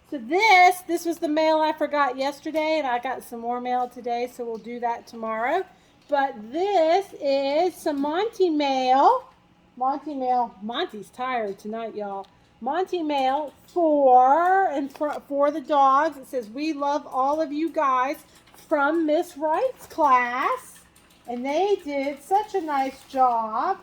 So this was the mail I forgot yesterday, and I got some more mail today, so we'll do that tomorrow. But this is some Monty mail. Monty mail. Monty's tired tonight, y'all. Monty mail for the dogs. It says we love all of you guys from Miss Wright's class, and they did such a nice job.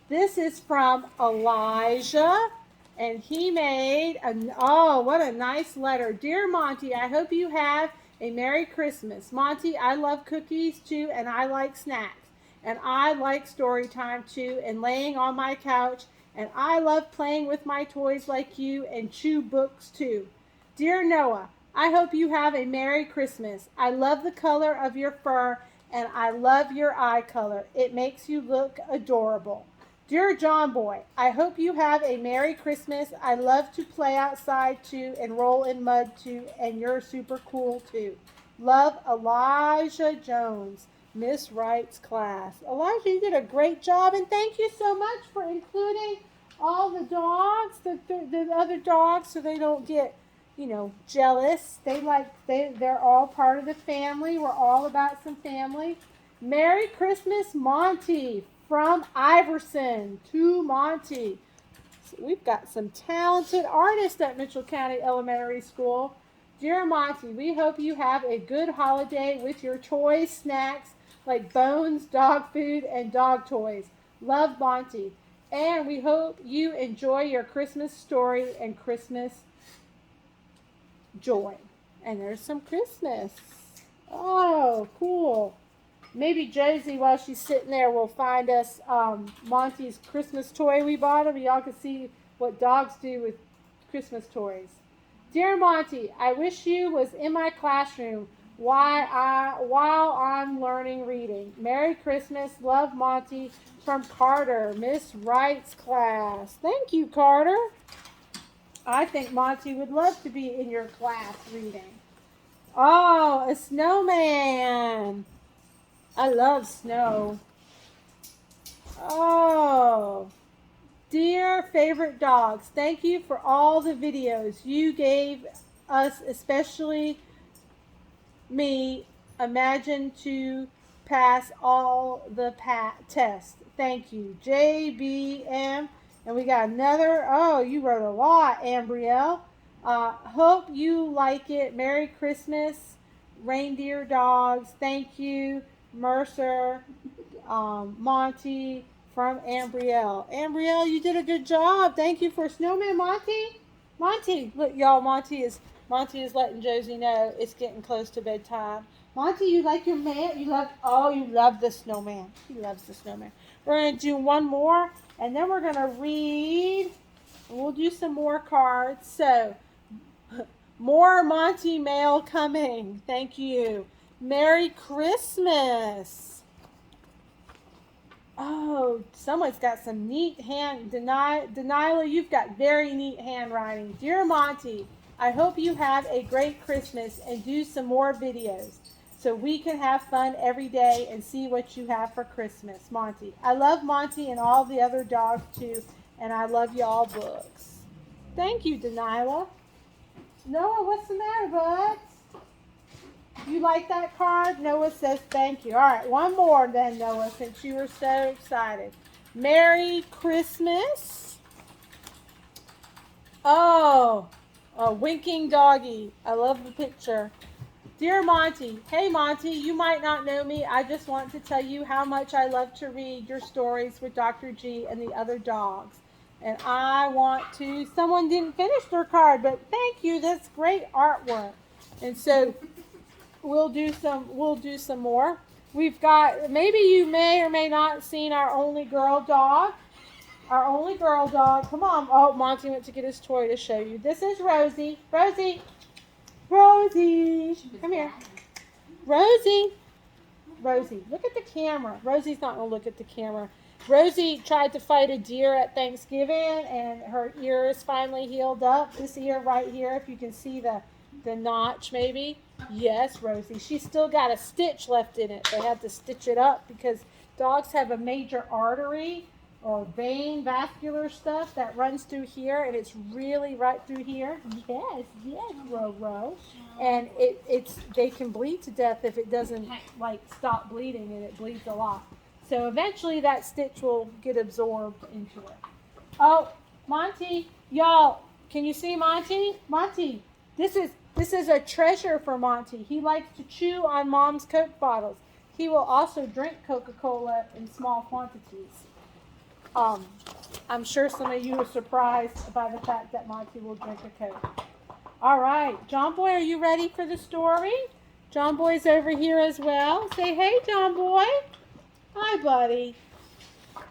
This is from Elijah. And he made oh, what a nice letter. Dear Monty, I hope you have a Merry Christmas. Monty, I love cookies too, and I like snacks. And I like story time too, and laying on my couch. And I love playing with my toys like you, and chew books too. Dear Noah, I hope you have a Merry Christmas. I love the color of your fur, and I love your eye color. It makes you look adorable. Dear John Boy, I hope you have a Merry Christmas. I love to play outside too and roll in mud too, and you're super cool too. Love, Elijah Jones, Miss Wright's class. Elijah, you did a great job, and thank you so much for including all the dogs, the other dogs, so they don't get, jealous. They're all part of the family. We're all about some family. Merry Christmas, Monty, from Iverson to Monty. So we've got some talented artists at Mitchell County Elementary School. Dear Monty, we hope you have a good holiday with your toys, snacks like bones, dog food, and dog toys. Love, Monty. And we hope you enjoy your Christmas story and Christmas joy. And there's some Christmas. Oh, cool. Maybe Josie, while she's sitting there, will find us Monty's Christmas toy we bought him. Y'all can see what dogs do with Christmas toys. Dear Monty, I wish you was in my classroom while I'm learning reading. Merry Christmas. Love, Monty, from Carter, Miss Wright's class. Thank you, Carter. I think Monty would love to be in your class reading. Oh, a snowman. I love snow. Oh, dear favorite dogs, thank you for all the videos you gave us, especially me. Imagine to pass all the tests. Thank you, JBM. And we got another. Oh, you wrote a lot, Ambrielle. Hope you like it. Merry Christmas, reindeer dogs. Thank you. Mercer, Monty, from Ambrielle. Ambrielle, you did a good job. Thank you for Snowman Monty. Monty, look, y'all. Monty is letting Josie know it's getting close to bedtime. Monty, you like your man? You love the snowman. He loves the snowman. We're gonna do one more, and then we're gonna read. And we'll do some more cards. So, more Monty mail coming. Thank you. Merry Christmas. Oh, someone's got some neat Denilah, you've got very neat handwriting. Dear Monty, I hope you have a great Christmas and do some more videos so we can have fun every day and see what you have for Christmas. Monty. I love Monty and all the other dogs too, and I love y'all books. Thank you, Denilah. Noah, what's the matter, bud? You like that card? Noah says thank you. All right, one more then, Noah, since you were so excited. Merry Christmas. Oh, a winking doggy. I love the picture. Dear Monty, hey Monty, you might not know me. I just want to tell you how much I love to read your stories with Dr. G and the other dogs. And I want to, someone didn't finish their card, but thank you. That's great artwork. And so we'll do some more. We've got, maybe you may or may not seen our only girl dog. Our only girl dog. Come on. Oh, Monty went to get his toy to show you. This is Rosie. Rosie. Rosie. Come here. Rosie. Rosie. Look at the camera. Rosie's not going to look at the camera. Rosie tried to fight a deer at Thanksgiving, and her ear is finally healed up. This ear right here, if you can see the notch maybe. Yes, Rosie. She's still got a stitch left in it. They had to stitch it up because dogs have a major artery or vein vascular stuff that runs through here, and it's really right through here. Yes, Ro. And they can bleed to death if it doesn't like stop bleeding, and it bleeds a lot. So eventually that stitch will get absorbed into it. Oh, Monty, y'all, can you see Monty? Monty, this is a treasure for Monty. He likes to chew on Mom's Coke bottles. He will also drink Coca-Cola in small quantities. I'm sure some of you are surprised by the fact that Monty will drink a Coke. All right, John Boy, are you ready for the story? John Boy's over here as well. Say hey, John Boy. Hi, buddy.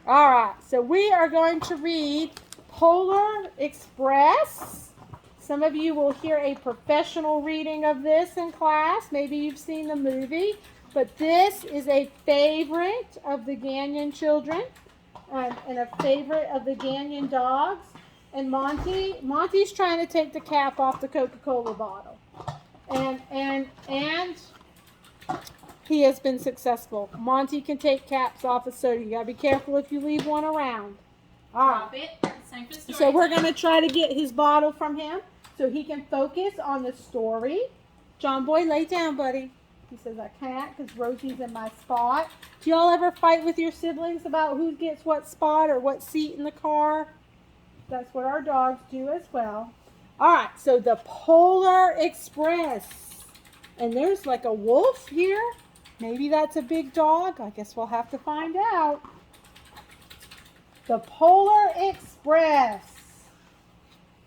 All right, so we are going to read Polar Express. Some of you will hear a professional reading of this in class. Maybe you've seen the movie, but this is a favorite of the Gagnon children and a favorite of the Gagnon dogs. And Monty's trying to take the cap off the Coca-Cola bottle. And he has been successful. Monty can take caps off of soda. You gotta be careful if you leave one around. All right. Drop it. It's time for story So we're time. gonna try to get his bottle from him so he can focus on the story. John Boy, lay down, buddy. He says I can't because Rosie's in my spot. Do y'all ever fight with your siblings about who gets what spot or what seat in the car? That's what our dogs do as well. All right, so the Polar Express. And there's like a wolf here. Maybe that's a big dog. I guess we'll have to find out. The Polar Express.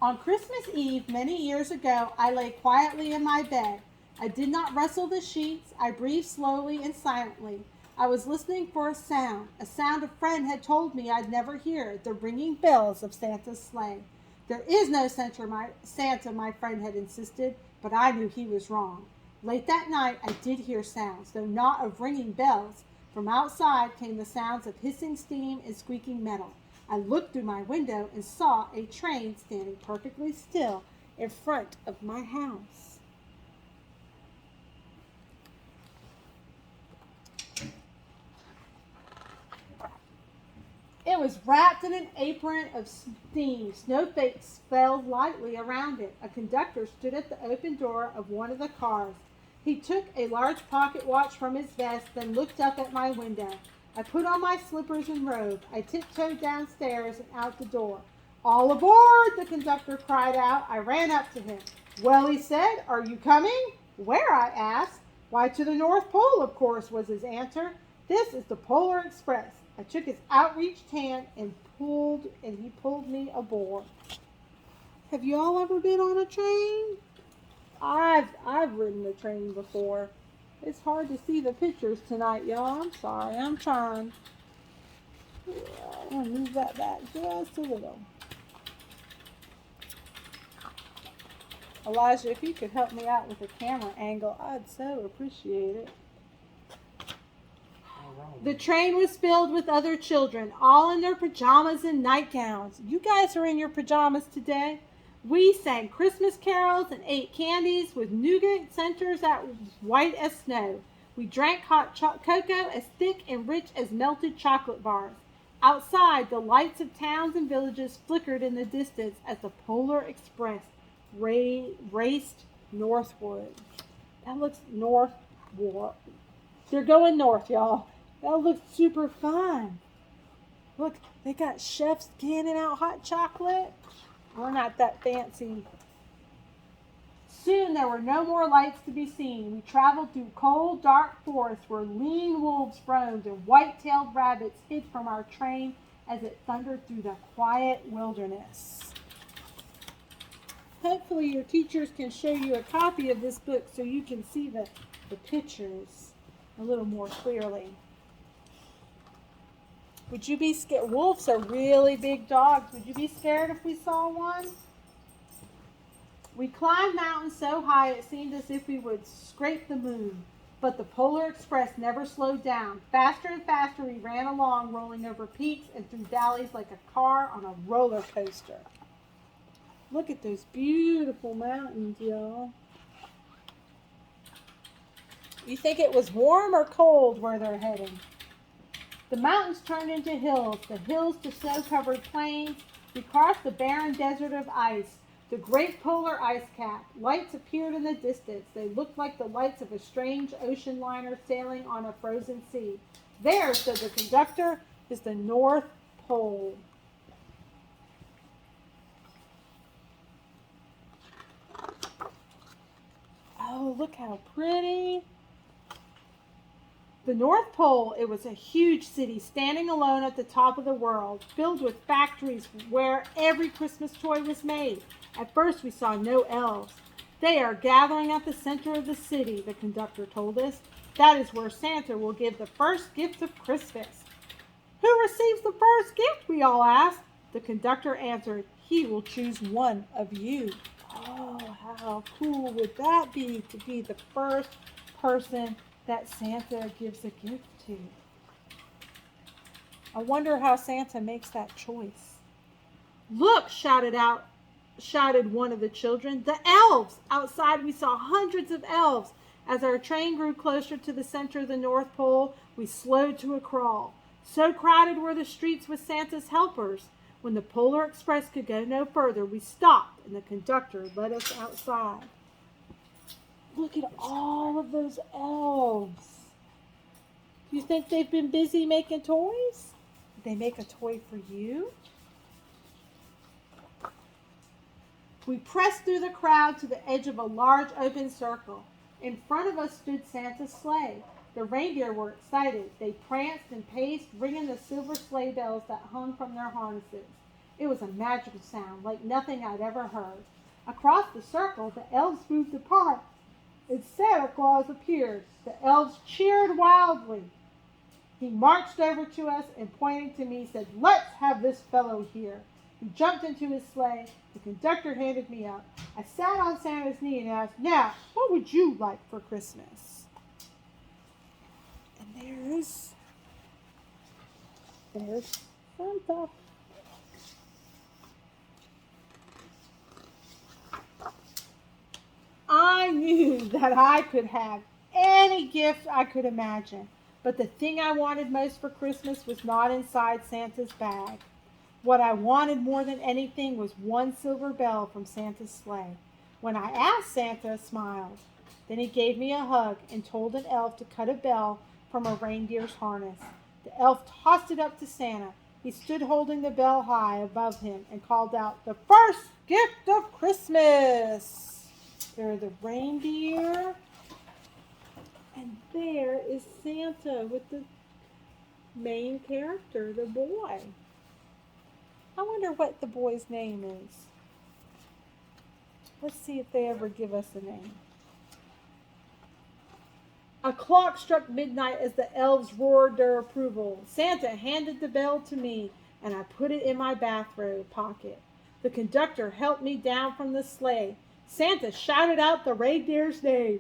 On Christmas Eve, many years ago, I lay quietly in my bed. I did not rustle the sheets. I breathed slowly and silently. I was listening for a sound a friend had told me I'd never hear, the ringing bells of Santa's sleigh. There is no Santa, my friend had insisted, but I knew he was wrong. Late that night, I did hear sounds, though not of ringing bells. From outside came the sounds of hissing steam and squeaking metal. I looked through my window and saw a train standing perfectly still in front of my house. It was wrapped in an apron of steam. Snowflakes fell lightly around it. A conductor stood at the open door of one of the cars. He took a large pocket watch from his vest, then looked up at my window. I put on my slippers and robe. I tiptoed downstairs and out the door. All aboard, the conductor cried out. I ran up to him. Well, he said, are you coming? Where, I asked. Why, to the North Pole, of course, was his answer. This is the Polar Express. I took his outreached hand and he pulled me aboard. Have you all ever been on a train? I've ridden a train before. It's hard to see the pictures tonight, y'all. I'm sorry. I'm trying. Yeah, I'm gonna move that back just a little. Elijah, if you could help me out with the camera angle, I'd so appreciate it. The train was filled with other children, all in their pajamas and nightgowns. You guys are in your pajamas today. We sang Christmas carols and ate candies with nougat centers that was white as snow. We drank hot cocoa as thick and rich as melted chocolate bars. Outside, the lights of towns and villages flickered in the distance as the Polar Express raced northward. That looks northward. They're going north, y'all. That looks super fun. Look, they got chefs canning out hot chocolate. We're not that fancy. Soon there were no more lights to be seen. We traveled through cold, dark forests where lean wolves roamed and white-tailed rabbits hid from our train as it thundered through the quiet wilderness. Hopefully your teachers can show you a copy of this book so you can see the pictures a little more clearly. Would you be scared? Wolves are really big dogs. Would you be scared if we saw one? We climbed mountains so high it seemed as if we would scrape the moon. But the Polar Express never slowed down. Faster and faster we ran along, rolling over peaks and through valleys like a car on a roller coaster. Look at those beautiful mountains, y'all. You think it was warm or cold where they're heading? The mountains turned into hills, the hills to snow-covered plains. We crossed the barren desert of ice, the great polar ice cap. Lights appeared in the distance. They looked like the lights of a strange ocean liner sailing on a frozen sea. There, said the conductor, is the North Pole. Oh, look how pretty. The North Pole, it was a huge city standing alone at the top of the world, filled with factories where every Christmas toy was made. At first we saw no elves. They are gathering at the center of the city, the conductor told us. That is where Santa will give the first gift of Christmas. Who receives the first gift, we all asked. The conductor answered, he will choose one of you. Oh, how cool would that be to be the first person that Santa gives a gift to? I wonder how Santa makes that choice. Look, shouted one of the children. The elves! Outside we saw hundreds of elves. As our train grew closer to the center of the North Pole, we slowed to a crawl. So crowded were the streets with Santa's helpers. When the Polar Express could go no further, we stopped and the conductor led us outside. Look at all of those elves. Do you think they've been busy making toys? Did they make a toy for you? We pressed through the crowd to the edge of a large open circle. In front of us stood Santa's sleigh. The reindeer were excited. They pranced and paced, ringing the silver sleigh bells that hung from their harnesses. It was a magical sound, like nothing I'd ever heard. Across the circle, the elves moved apart, and Santa Claus appeared. The elves cheered wildly. He marched over to us and, pointing to me, said, "Let's have this fellow here." He jumped into his sleigh. The conductor handed me up. I sat on Santa's knee and asked, "Now, what would you like for Christmas?" And there's Santa. I knew that I could have any gift I could imagine, but the thing I wanted most for Christmas was not inside Santa's bag. What I wanted more than anything was one silver bell from Santa's sleigh. When I asked, Santa smiled. Then he gave me a hug and told an elf to cut a bell from a reindeer's harness. The elf tossed it up to Santa. He stood holding the bell high above him and called out, "The first gift of Christmas!" There are the reindeer. And there is Santa with the main character, the boy. I wonder what the boy's name is. Let's see if they ever give us a name. A clock struck midnight as the elves roared their approval. Santa handed the bell to me, and I put it in my bathrobe pocket. The conductor helped me down from the sleigh. Santa shouted out the reindeer's name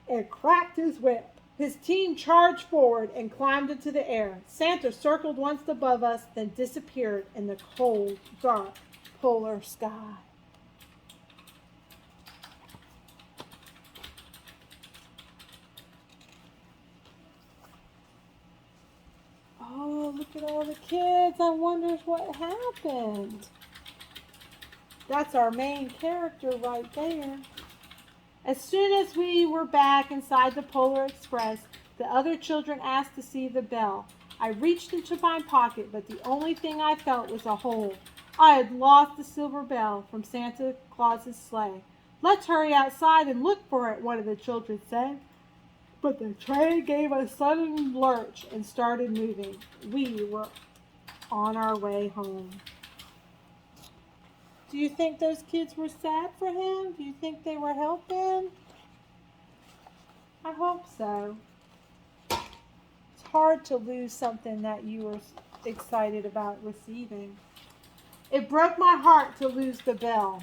and cracked his whip. His team charged forward and climbed into the air. Santa circled once above us, then disappeared in the cold, dark, polar sky. Oh, look at all the kids. I wonder what happened. That's our main character right there. As soon as we were back inside the Polar Express, the other children asked to see the bell. I reached into my pocket, but the only thing I felt was a hole. I had lost the silver bell from Santa Claus's sleigh. "Let's hurry outside and look for it," one of the children said. But the train gave a sudden lurch and started moving. We were on our way home. Do you think those kids were sad for him? Do you think they were helping? I hope so. It's hard to lose something that you were excited about receiving. It broke my heart to lose the bell.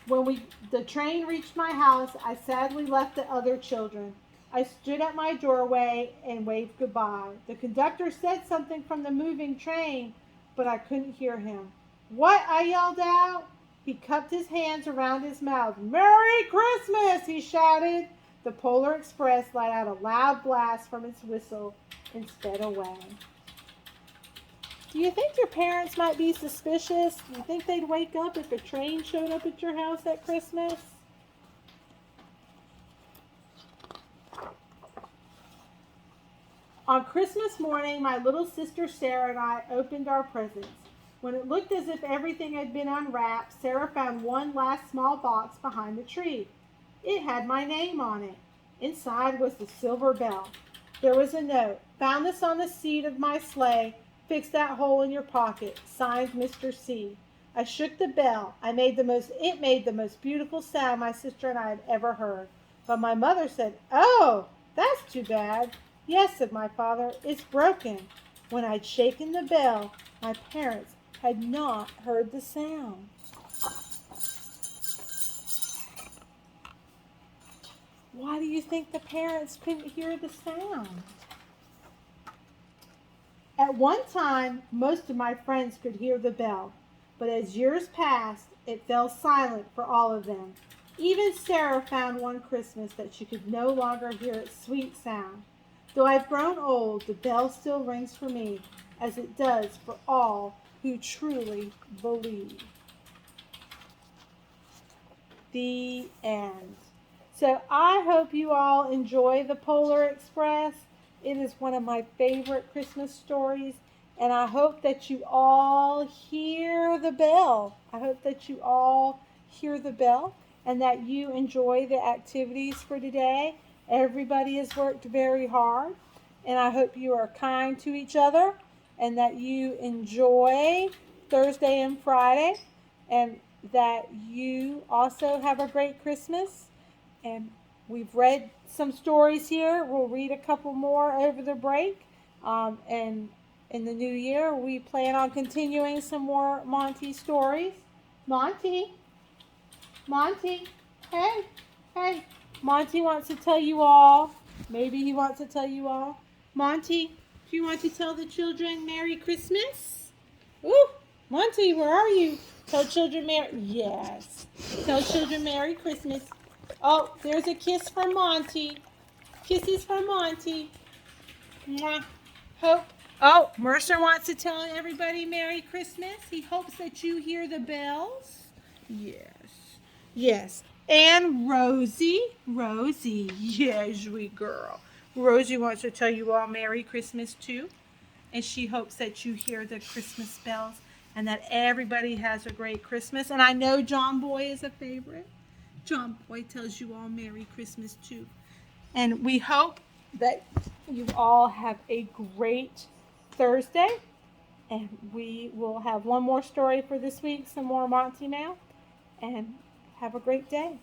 When the train reached my house, I sadly left the other children. I stood at my doorway and waved goodbye. The conductor said something from the moving train, but I couldn't hear him. "What?" I yelled out. He cupped his hands around his mouth. "Merry Christmas!" he shouted. The Polar Express let out a loud blast from its whistle and sped away. Do you think your parents might be suspicious? Do you think they'd wake up if a train showed up at your house at Christmas? On Christmas morning, my little sister Sarah and I opened our presents. When it looked as if everything had been unwrapped, Sarah found one last small box behind the tree. It had my name on it. Inside was the silver bell. There was a note. Found this on the seat of my sleigh. Fix that hole in your pocket. Signed, Mr. C. I shook the bell. It made the most beautiful sound my sister and I had ever heard. But my mother said, "Oh, that's too bad." "Yes," said my father, "it's broken." When I'd shaken the bell, my parents had not heard the sound. Why do you think the parents couldn't hear the sound? At one time, most of my friends could hear the bell, but as years passed, it fell silent for all of them. Even Sarah found one Christmas that she could no longer hear its sweet sound. Though I've grown old, the bell still rings for me, as it does for all who truly believe. The end. So I hope you all enjoy the Polar Express. It is one of my favorite Christmas stories, and I hope that you all hear the bell. I hope that you all hear the bell and that you enjoy the activities for today. Everybody has worked very hard, and I hope you are kind to each other and that you enjoy Thursday and Friday, and that you also have a great Christmas. And we've read some stories here. We'll read a couple more over the break. And in the new year, we plan on continuing some more Monty stories. Monty, hey, hey. Monty wants to tell you all. Maybe he wants to tell you all. Monty, do you want to tell the children Merry Christmas? Ooh, Monty, where are you? Tell children Yes. Tell children Merry Christmas. Oh, there's a kiss from Monty. Kisses from Monty. Mwah. Hope. Oh, Mercer wants to tell everybody Merry Christmas. He hopes that you hear the bells. Yes. Yes. And Rosie. Yes, sweet girl. Rosie wants to tell you all Merry Christmas too. And she hopes that you hear the Christmas bells and that everybody has a great Christmas. And I know John Boy is a favorite. John Boy tells you all Merry Christmas too. And we hope that you all have a great Thursday. And we will have one more story for this week, some more Monty Mail. And have a great day.